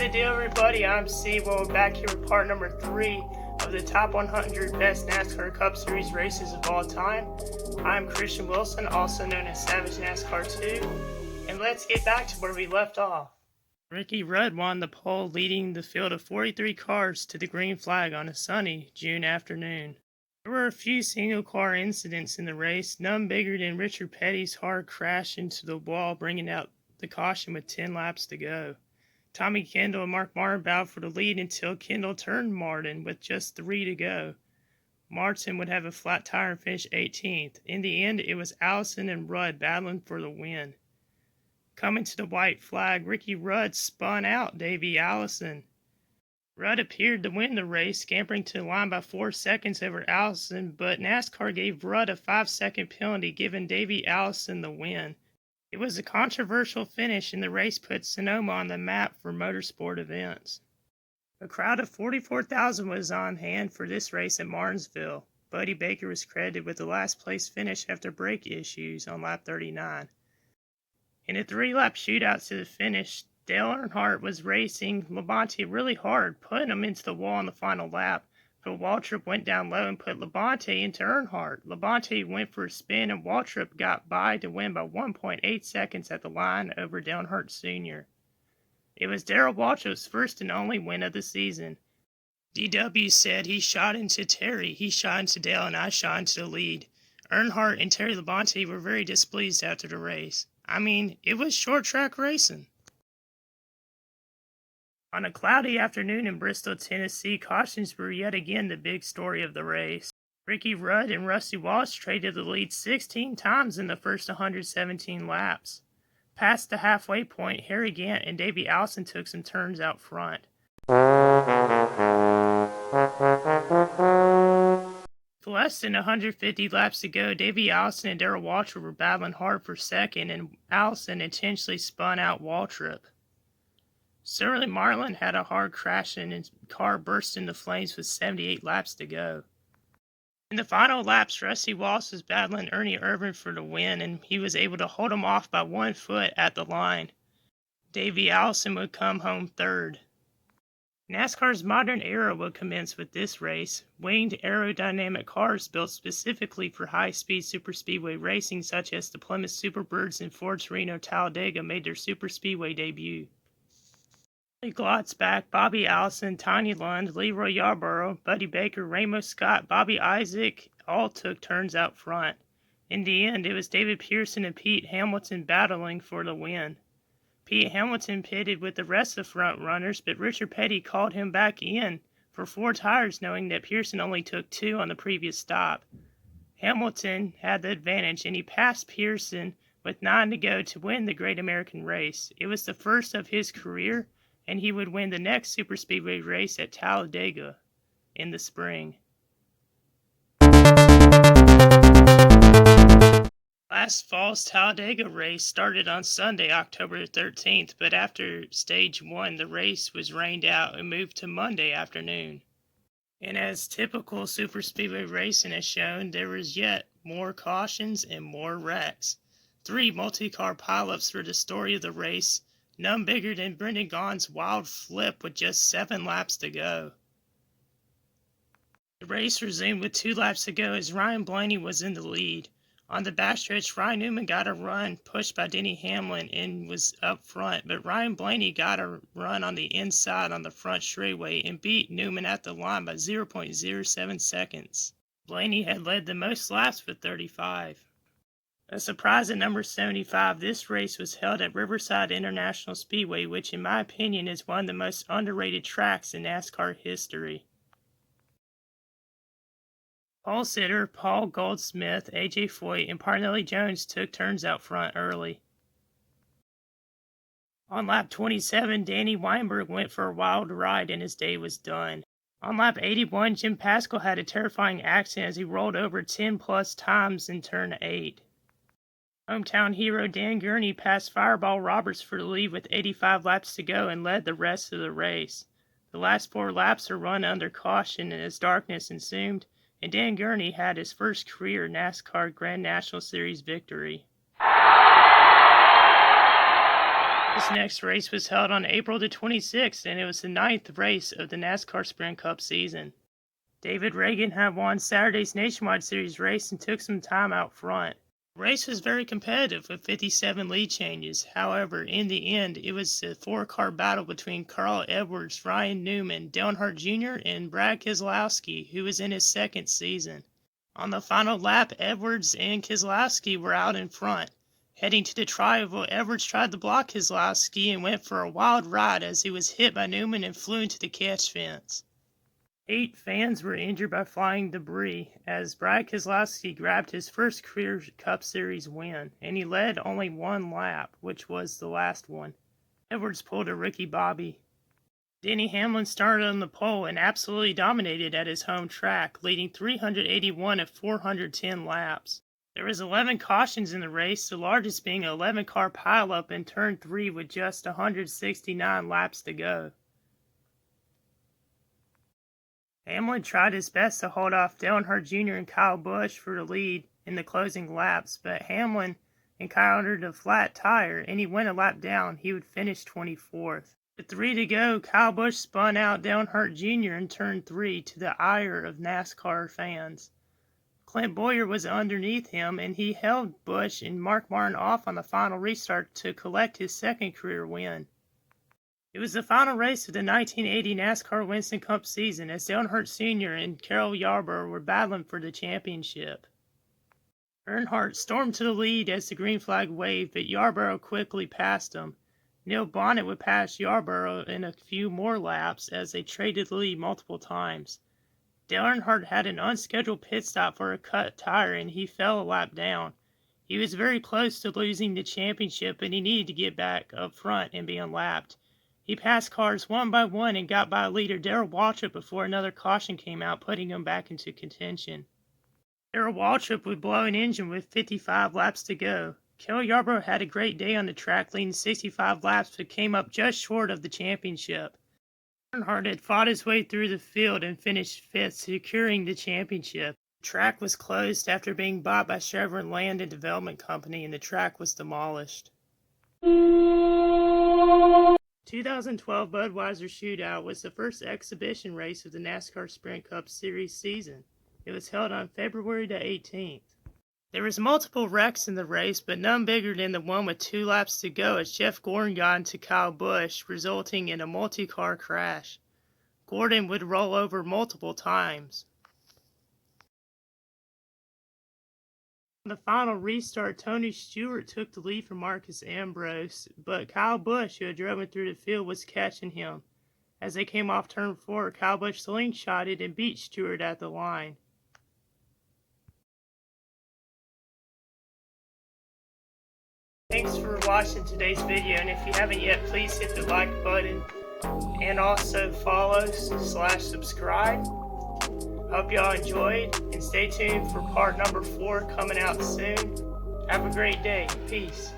good deal, everybody? I'm C. Well, we're back here with part number 3 of the top 100 best NASCAR Cup Series races of all time. I'm Christian Wilson, also known as Savage NASCAR 2, and let's get back to where we left off. Ricky Rudd won the pole, leading the field of 43 cars to the green flag on a sunny June afternoon. There were a few single-car incidents in the race, none bigger than Richard Petty's hard crash into the wall, bringing out the caution with 10 laps to go. Tommy Kendall and Mark Martin battled for the lead until Kendall turned Martin with just 3 to go. Martin would have a flat tire and finish 18th. In the end, it was Allison and Rudd battling for the win. Coming to the white flag, Ricky Rudd spun out Davey Allison. Rudd appeared to win the race, scampering to the line by 4 seconds over Allison, but NASCAR gave Rudd a 5-second penalty, giving Davey Allison the win. It was a controversial finish, and the race put Sonoma on the map for motorsport events. A crowd of 44,000 was on hand for this race at Martinsville. Buddy Baker was credited with the last place finish after brake issues on lap 39. In a 3-lap shootout to the finish, Dale Earnhardt was racing Labonte really hard, putting him into the wall on the final lap. But Waltrip went down low and put Labonte into Earnhardt. Labonte went for a spin, and Waltrip got by to win by 1.8 seconds at the line over Dale Earnhardt Sr. It was Darrell Waltrip's first and only win of the season. DW said, "He shot into Terry, he shot into Dale, and I shot into the lead." Earnhardt and Terry Labonte were very displeased after the race. I mean, it was short track racing. On a cloudy afternoon in Bristol, Tennessee, cautions were yet again the big story of the race. Ricky Rudd and Rusty Wallace traded the lead 16 times in the first 117 laps. Past the halfway point, Harry Gant and Davey Allison took some turns out front. With less than 150 laps to go, Davey Allison and Darrell Waltrip were battling hard for second, and Allison intentionally spun out Waltrip. Sterling Marlin had a hard crash and his car burst into flames with 78 laps to go. In the final laps, Rusty Wallace was battling Ernie Irvan for the win, and he was able to hold him off by 1 foot at the line. Davey Allison would come home third. NASCAR's modern era would commence with this race. Winged aerodynamic cars built specifically for high-speed superspeedway racing, such as the Plymouth Superbirds and Ford Torino Talladega, made their superspeedway debut. Glotzback, Bobby Allison, Tanya Lund, Leroy Yarborough, Buddy Baker, Ramos Scott, Bobby Isaac all took turns out front. In the end, it was David Pearson and Pete Hamilton battling for the win. Pete Hamilton pitted with the rest of the front runners, but Richard Petty called him back in for 4 tires, knowing that Pearson only took 2 on the previous stop. Hamilton had the advantage, and he passed Pearson with 9 to go to win the Great American Race. It was the first of his career, and he would win the next superspeedway race at Talladega in the spring. Last fall's Talladega race started on Sunday, October 13th, but after Stage 1, the race was rained out and moved to Monday afternoon. And as typical superspeedway racing has shown, there was yet more cautions and more wrecks. 3 multi-car pileups were the story of the race, none bigger than Brendan Gaughan's wild flip with just 7 laps to go. The race resumed with 2 laps to go as Ryan Blaney was in the lead. On the backstretch, Ryan Newman got a run pushed by Denny Hamlin and was up front, but Ryan Blaney got a run on the inside on the front straightaway and beat Newman at the line by 0.07 seconds. Blaney had led the most laps with 35. A surprise at number 75, this race was held at Riverside International Speedway, which in my opinion is one of the most underrated tracks in NASCAR history. Pole sitter Paul Goldsmith, A.J. Foyt, and Parnelli Jones took turns out front early. On lap 27, Danny Weinberg went for a wild ride and his day was done. On lap 81, Jim Paschal had a terrifying accident as he rolled over 10-plus times in turn 8. Hometown hero Dan Gurney passed Fireball Roberts for the lead with 85 laps to go and led the rest of the race. The last 4 laps were run under caution as darkness ensued, and Dan Gurney had his first career NASCAR Grand National Series victory. This next race was held on April the 26th, and it was the 9th race of the NASCAR Sprint Cup season. David Reagan had won Saturday's Nationwide Series race and took some time out front. The race was very competitive with 57 lead changes. However, in the end, it was a four-car battle between Carl Edwards, Ryan Newman, Dale Earnhardt Jr., and Brad Keselowski, who was in his second season. On the final lap, Edwards and Keselowski were out in front. Heading to the tri-oval, Edwards tried to block Keselowski and went for a wild ride as he was hit by Newman and flew into the catch fence. 8 fans were injured by flying debris as Brad Keselowski grabbed his first career Cup Series win, and he led only one lap, which was the last one. Edwards pulled a Ricky Bobby. Denny Hamlin started on the pole and absolutely dominated at his home track, leading 381 of 410 laps. There was 11 cautions in the race, the largest being an 11-car pileup in Turn 3 with just 169 laps to go. Hamlin tried his best to hold off Dale Earnhardt Jr. and Kyle Busch for the lead in the closing laps, but Hamlin encountered a flat tire and he went a lap down. He would finish 24th. With 3 to go, Kyle Busch spun out Dale Earnhardt Jr. in Turn 3 to the ire of NASCAR fans. Clint Bowyer was underneath him, and he held Busch and Mark Martin off on the final restart to collect his second career win. It was the final race of the 1980 NASCAR Winston Cup season as Dale Earnhardt Sr. and Cale Yarborough were battling for the championship. Earnhardt stormed to the lead as the green flag waved, but Yarborough quickly passed him. Neil Bonnet would pass Yarborough in a few more laps as they traded the lead multiple times. Dale Earnhardt had an unscheduled pit stop for a cut tire and he fell a lap down. He was very close to losing the championship, but he needed to get back up front and be unlapped. He passed cars one by one and got by leader Darrell Waltrip before another caution came out, putting him back into contention. Darrell Waltrip would blow an engine with 55 laps to go. Cale Yarborough had a great day on the track, leading 65 laps, but came up just short of the championship. Earnhardt had fought his way through the field and finished 5th, securing the championship. The track was closed after being bought by Chevron Land and Development Company, and the track was demolished. 2012 Budweiser Shootout was the first exhibition race of the NASCAR Sprint Cup Series season. It was held on February the 18th. There was multiple wrecks in the race, but none bigger than the one with 2 laps to go as Jeff Gordon got into Kyle Busch, resulting in a multi-car crash. Gordon would roll over multiple times. On the final restart, Tony Stewart took the lead from Marcus Ambrose, but Kyle Busch, who had driven through the field, was catching him. As they came off turn 4, Kyle Busch slingshotted and beat Stewart at the line. Thanks for watching today's video, and if you haven't yet, please hit the like button and also follow/subscribe. Hope y'all enjoyed, and stay tuned for part number 4 coming out soon. Have a great day. Peace.